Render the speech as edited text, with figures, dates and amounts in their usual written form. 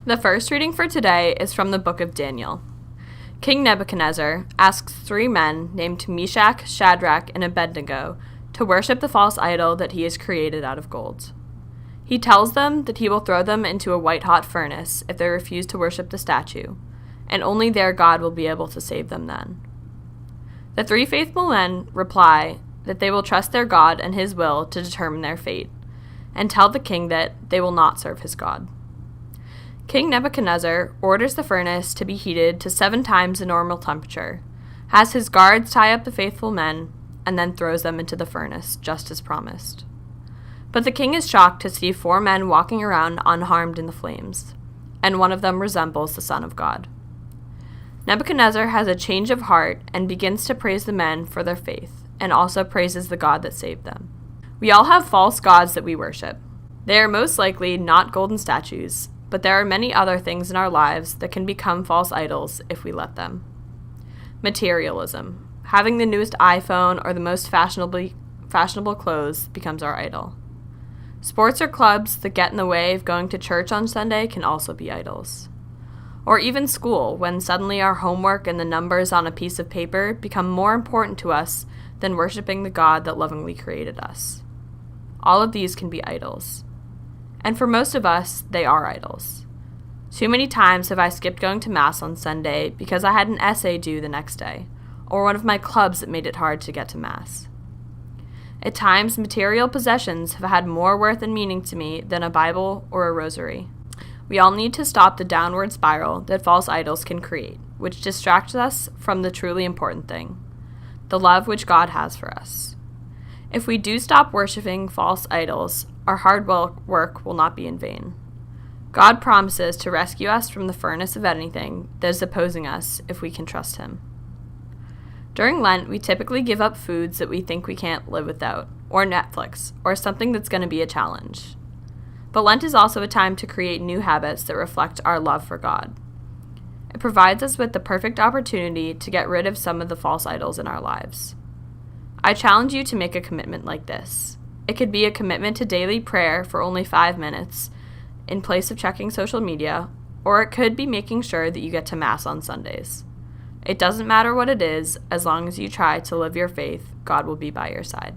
The first reading for today is from the book of Daniel. King Nebuchadnezzar asks 3 men named Meshach, Shadrach, and Abednego to worship the false idol that he has created out of gold. He tells them that he will throw them into a white-hot furnace if they refuse to worship the statue, and only their God will be able to save them then. The 3 faithful men reply that they will trust their God and his will to determine their fate, and tell the king that they will not serve his God. King Nebuchadnezzar orders the furnace to be heated to 7 times the normal temperature, has his guards tie up the faithful men, and then throws them into the furnace, just as promised. But the king is shocked to see 4 men walking around unharmed in the flames, and one of them resembles the Son of God. Nebuchadnezzar has a change of heart and begins to praise the men for their faith, and also praises the God that saved them. We all have false gods that we worship. They are most likely not golden statues, but there are many other things in our lives that can become false idols if we let them. Materialism. Having the newest iPhone or the most fashionable clothes becomes our idol. Sports or clubs that get in the way of going to church on Sunday can also be idols. Or even school, when suddenly our homework and the numbers on a piece of paper become more important to us than worshiping the God that lovingly created us. All of these can be idols. And for most of us, they are idols. Too many times have I skipped going to Mass on Sunday because I had an essay due the next day, or one of my clubs that made it hard to get to Mass. At times, material possessions have had more worth and meaning to me than a Bible or a rosary. We all need to stop the downward spiral that false idols can create, which distracts us from the truly important thing, the love which God has for us. If we do stop worshiping false idols, our hard work will not be in vain. God promises to rescue us from the furnace of anything that is opposing us if we can trust him. During Lent, we typically give up foods that we think we can't live without, or Netflix, or something that's going to be a challenge. But Lent is also a time to create new habits that reflect our love for God. It provides us with the perfect opportunity to get rid of some of the false idols in our lives. I challenge you to make a commitment like this. It could be a commitment to daily prayer for only 5 minutes in place of checking social media, or it could be making sure that you get to Mass on Sundays. It doesn't matter what it is, as long as you try to live your faith, God will be by your side.